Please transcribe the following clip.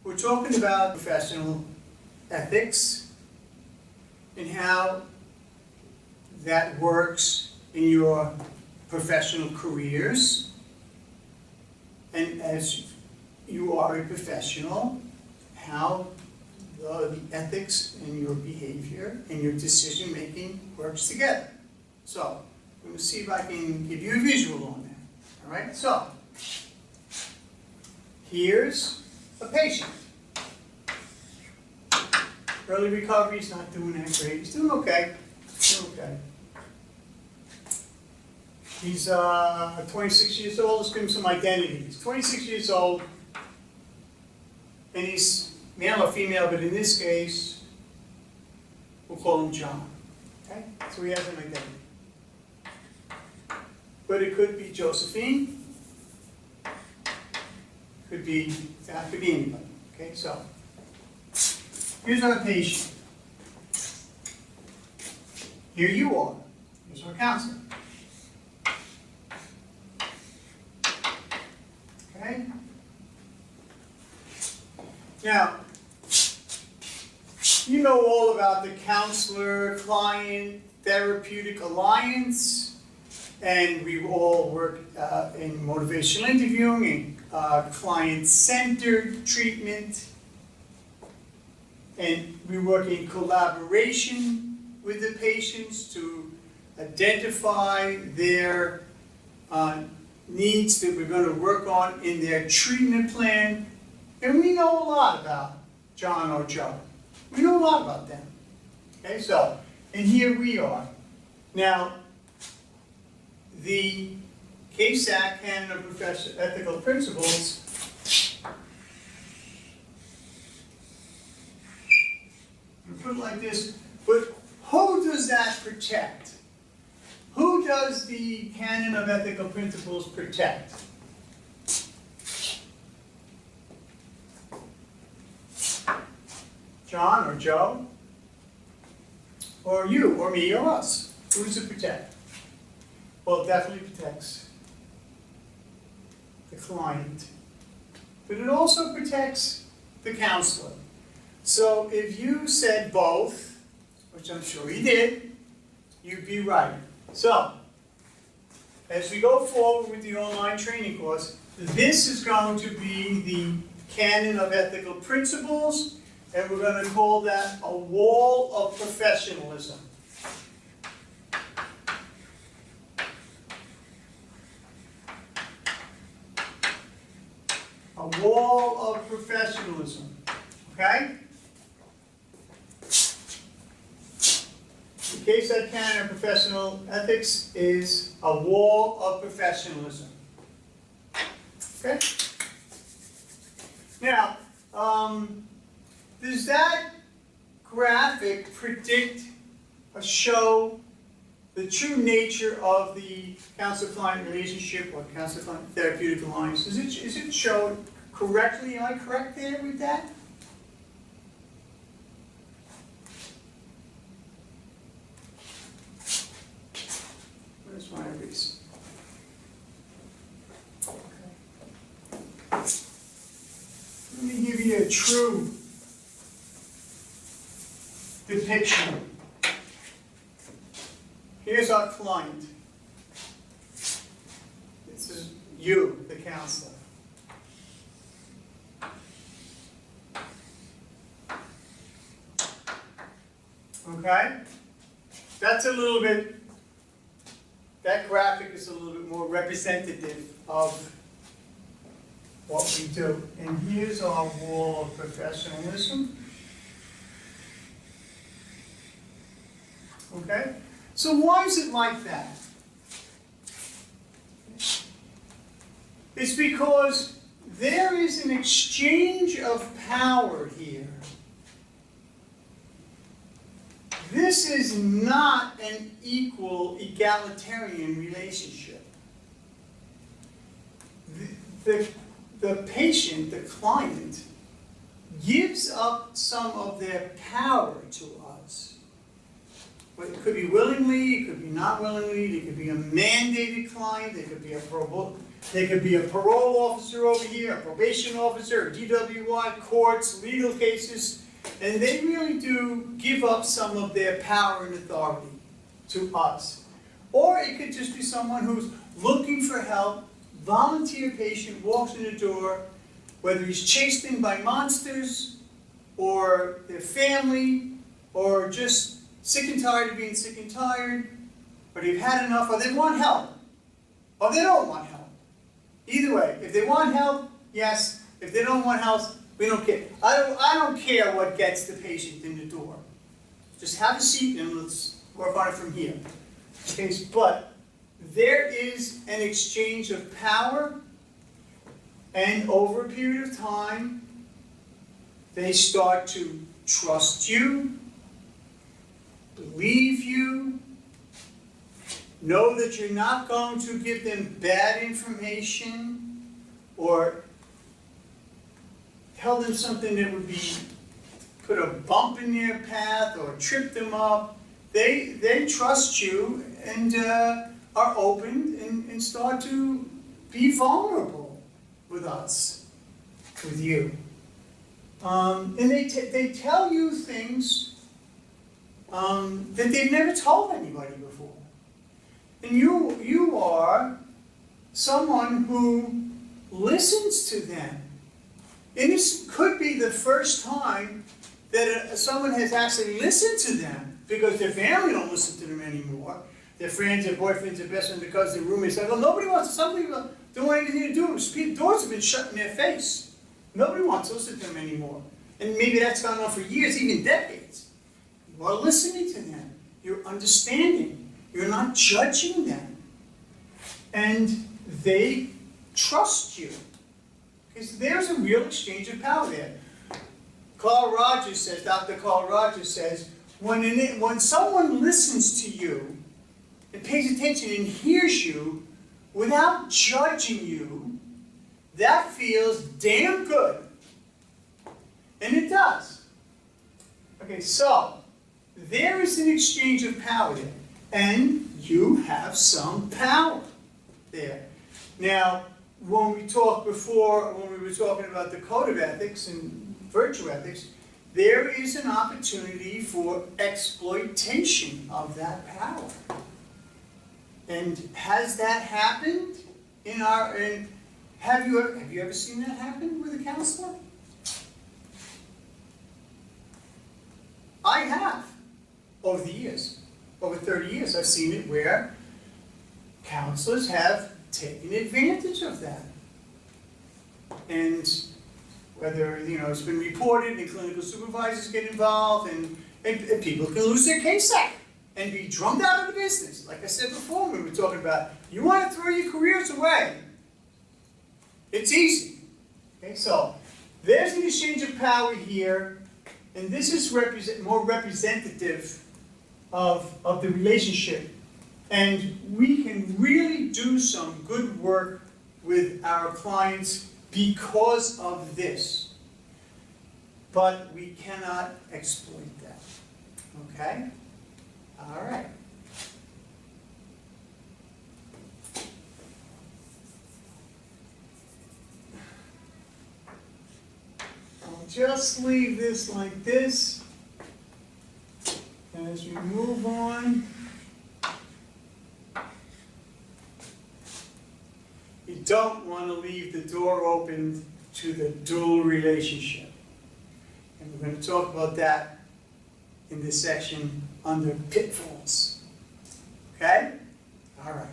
We're talking about professional ethics and how that works in your professional careers. And as you are a professional, how the ethics and your behavior and your decision making works together. So, I'm going to see if I can give you a visual on that. All right, so here's a patient. Early recovery, he's not doing that great. He's doing okay. Doing okay. He's 26 years old. Let's give him some identity. He's 26 years old, and he's male or female, but in this case, we'll call him John. Okay? So he has an identity. But it could be Josephine. Could be anybody. Okay, so here's our patient. Here you are. Here's our counselor. Okay? Now, you know all about the counselor-client therapeutic alliance, and we all work in motivational interviewing and client-centered treatment, and we work in collaboration with the patients to identify their needs that we're going to work on in their treatment plan. And we know a lot about John or Joe. We know a lot about them. Okay, so, and here we are. Now, the CASAC, Canon of Professional Ethical Principles, I'll put it like this, but who does that protect? Who does the Canon of Ethical Principles protect? John or Joe? Or you, or me, or us? Who does it protect? Well, it definitely protects the client. But it also protects the counselor. So if you said both, which I'm sure you did, you'd be right. So, as we go forward with the online training course, this is going to be the Canon of Ethical Principles, and we're going to call that a wall of professionalism. A wall of professionalism, okay? The CASAC Canon of Professional Ethics is a wall of professionalism. Okay? Now, does that graphic predict or show the true nature of the counselor-client relationship or counselor-client therapeutic alliance? Is it shown correctly? Am I correct there with that? Where's my erase? Okay. Let me give you a true depiction. Here's our client. This is you, the counselor. Okay? That's a little bit, that graphic is a little bit more representative of what we do. And here's our wall of professionalism. Okay? So why is it like that? It's because there is an exchange of power here. This is not an equal, egalitarian relationship. The patient, the client, gives up some of their power to us. But it could be willingly, it could be not willingly, it could be a mandated client, it could be a They could be a parole officer over here, a probation officer, a DWI, courts, legal cases, and they really do give up some of their power and authority to us. Or it could just be someone who's looking for help, volunteer patient, walks in the door, whether he's chased in by monsters, or their family, or just sick and tired of being sick and tired, or they've had enough, or they want help, or they don't want help. Either way, if they want help, yes. If they don't want help, we don't care. I don't care what gets the patient in the door. Just have a seat and let's work on it from here. Okay, but there is an exchange of power, and over a period of time, they start to trust you, believe you, know that you're not going to give them bad information or tell them something that would be put a bump in their path or trip them up. They trust you and are open and start to be vulnerable with us, with you. And they tell you things that they've never told anybody before. And you are someone who listens to them. And this could be the first time that someone has actually listened to them, because their family don't listen to them anymore. Their friends, their boyfriends, their best friends, because their roommates say, well, nobody wants, some people don't want anything to do with it. Doors have been shut in their face. Nobody wants to listen to them anymore. And maybe that's gone on for years, even decades. You are listening to them. You're understanding. You're not judging them. And they trust you. Because there's a real exchange of power there. Carl Rogers says, Dr. Carl Rogers says, when someone listens to you and pays attention and hears you without judging you, that feels damn good. And it does. Okay, so there is an exchange of power there. And you have some power there. Now, when we talked before, when we were talking about the code of ethics and virtue ethics, there is an opportunity for exploitation of that power. And has that happened in our? Have you ever seen that happen with a counselor? I have, over the years. Over 30 years, I've seen it where counselors have taken advantage of that. And whether, it's been reported and clinical supervisors get involved and people can lose their CASAC and be drummed out of the business. Like I said before, when we were talking about, you want to throw your careers away. It's easy. Okay, so there's an exchange of power here, and this is more representative of the relationship. And we can really do some good work with our clients because of this. But we cannot exploit that. Okay? All right. I'll just leave this like this. As we move on, you don't want to leave the door open to the dual relationship. And we're going to talk about that in this section under pitfalls. Okay? All right.